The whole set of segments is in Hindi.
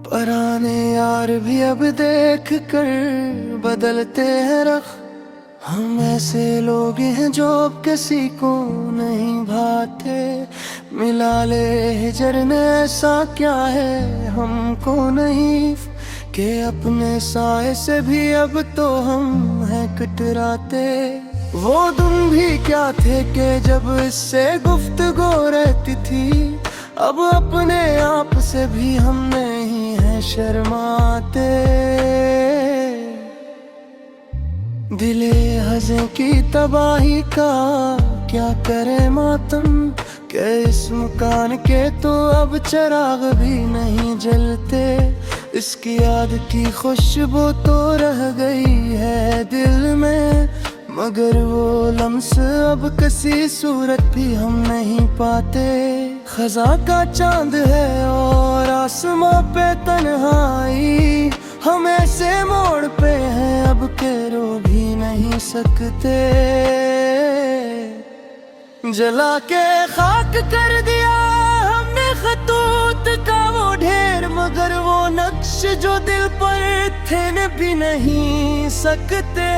पुराने यार भी अब देख कर बदलते हैं रख। हम ऐसे लोग हैं जो अब किसी को नहीं भाते। मिला ले हिजर ने ऐसा क्या है हमको नहीं, कि अपने साए से भी अब तो हम हैं कतराते। वो दिन भी क्या थे कि जब इससे गुफ्तगू रहती थी, अब अपने आप से भी हम नहीं हैं शर्माते। दिले हज़े की तबाही का क्या करे मातम, कि इस मकान के तो अब चिराग भी नहीं जलते। इसकी याद की खुशबू तो रह गई है दिल में, मगर वो लम्स अब किसी सूरत भी हम नहीं पाते। खजा का चांद है और आसमां पे तन्हाई, हम ऐसे मोड़ पे हैं अब के रो भी नहीं सकते। जला के खाक कर दिया हमने खतूत का वो ढेर, मगर वो नक्श जो दिल पर थे न भी नहीं सकते।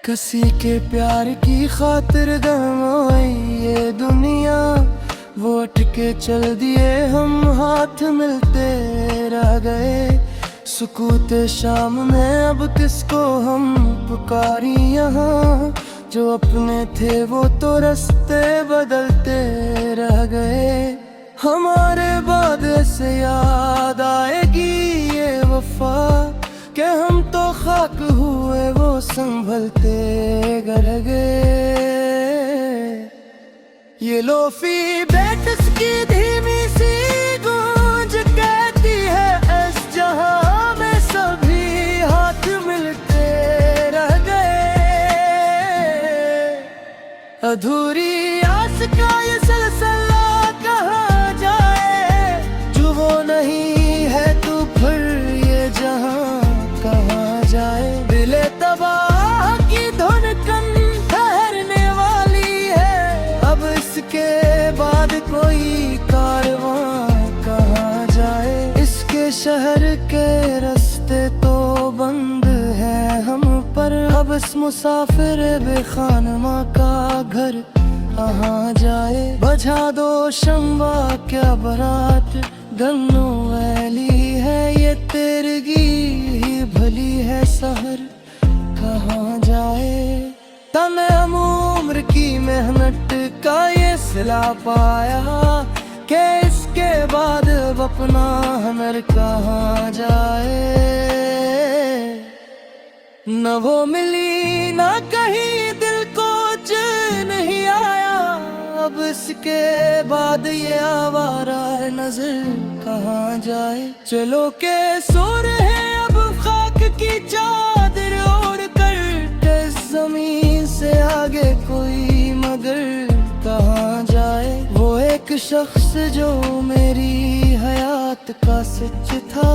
किसी के प्यार की खातिर गमोई ये दुनिया, वो अटके चल दिए हम हाथ मिलते रह गए। सुकूत शाम में अब किसको हम पुकारी यहाँ, जो अपने थे वो तो रास्ते बदलते रह गए। हमारे बाद से याद आएगी ये वफा, कि हम तो खाक हुए वो संभलते गर गए। ये लोफी बेटस की धीमी सी गूंज कहती है इस जहां में सभी हाथ मिलते रह गए। अधूरी आस का ये सिलसिला कहाँ जाए, जो वो नहीं है तो फिर ये जहां कहाँ जाए। दिले तबाह की धुनकन ठहरने वाली है, अब इसके बाद कोई कारवां कहाँ जाए। इसके शहर के रास्ते तो बंद है हम पर, अब इस मुसाफिर बेखानमा का घर कहाँ जाए। बजा दो शंबा क्या बारात गन्नो वैली है, ये तेरगी ही भली है शहर कहाँ जाए। तमाम उम्र की मेहनत का ये सिला पाया, कि इसके बाद अब अपना हमर कहाँ जाए। न वो मिली ना कहीं दिल को चैन नहीं आया, अब इसके बाद ये आवारा नजर कहाँ जाए। चलो के सो रहे अब खाक की चादर ओढ़ कर, जमीन से आगे कोई मगर कहाँ जाए। वो एक शख्स जो मेरी हयात का सच था,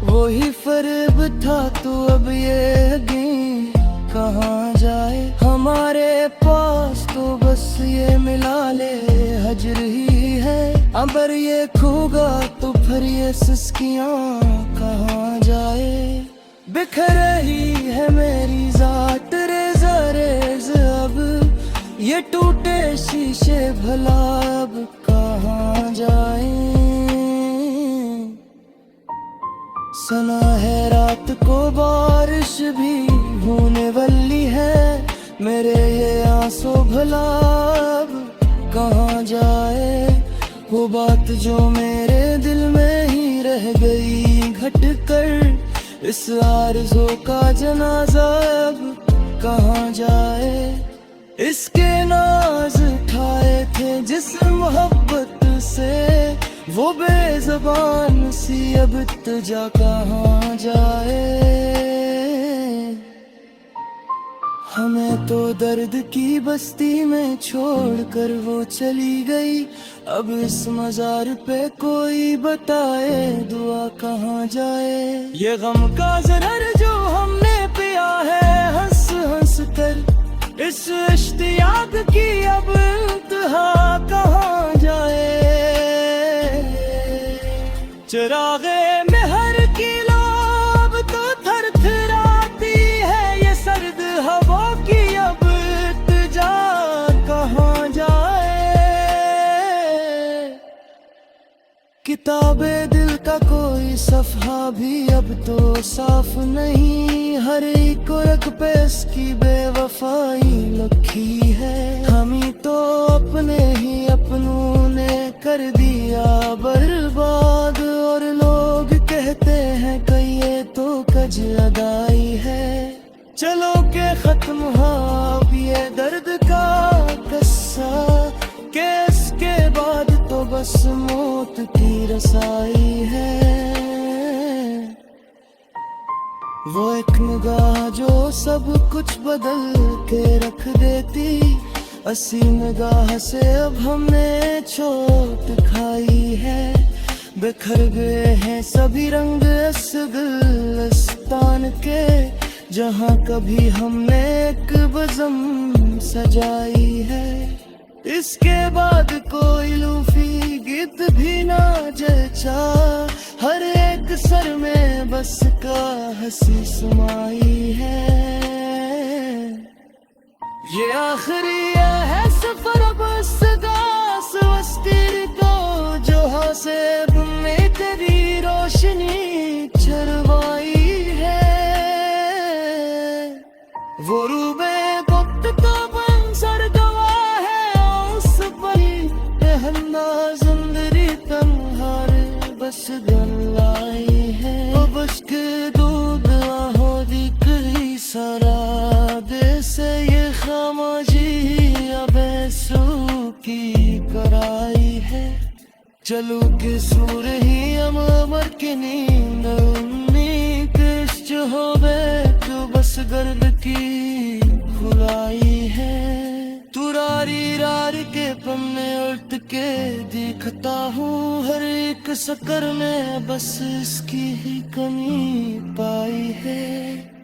वो ही फरेब था तो अब ये यकीन कहाँ जाए। हमारे पास तो बस ये मिला ले हजर ही है, अगर ये खोगा तो फिर ये सिस्कियाँ कहाँ जाए। बिखर रही है मेरी जात रेज़ रेज़ अब, ये टूटे शीशे भला अब कहाँ जाए। सुना है रात को बारिश भी होने वाली है, मेरे ये आंसू भला अब कहाँ जाए। वो बात जो मेरे दिल में ही रह गई घट कर, इस आरज़ू का जनाजा अब कहाँ जाए। इसके नाज खाए थे जिस मोहब्बत से, वो बेज़बान सी अब इत्तजा कहाँ जाए। हमें तो दर्द की बस्ती में छोड़कर वो चली गई, अब इस मजार पे कोई बताए दुआ कहाँ जाए। ये गम का ज़हर जो हमने पिया है हंस हंस कर, इस इश्तियाक की अब इंतहा कहाँ जाए। चिरागे मेहर की लोब तो थरथराती है, ये सर्द हवा की अब इल्तिजा कहाँ जाए। किताबे दिल का कोई सफ़हा भी अब तो साफ नहीं, हर एक रग पे इसकी बेवफाई लिखी है। हम ही तो अपने ही अपनों ने कर दिया बर्बाद, और लोग कहते हैं कि ये तो कज अदाई है। चलो के खत्म हो अब ये दर्द का किस्सा, के इसके बाद तो बस मौत की रसाई है। वो एक निगाह जो सब कुछ बदल के रख देती, असी निगाह से अब हमने चोट खाई है। बिखर गए हैं सभी रंग इस गुलिस्तान के, जहाँ कभी हमने एक बज़म सजाई है। इसके बाद कोई लूफी गीत भी ना जचा, हर एक सर में बस का हंसी समाई है। ये आखिरी है सफर बस गास वस्ती को, जो से में तेरी रोशनी चरवाई है। वो रूबे वक्त तो बंसर गवाह है, उस परी अंदाज़ तन्हार बस गलाई है। वो बश्क दूध आहो दिकरी सारा दे से ये खामोशी अब सू की कराई है। चलो के सूर ही हम अमर की नींद उम्मीद हो बे, तो बस गर्द की खुलाई है। तू रारी रार के पन्ने उल्ट के देखता हूँ, हर एक शक्कर में बस इसकी ही कमी पाई है।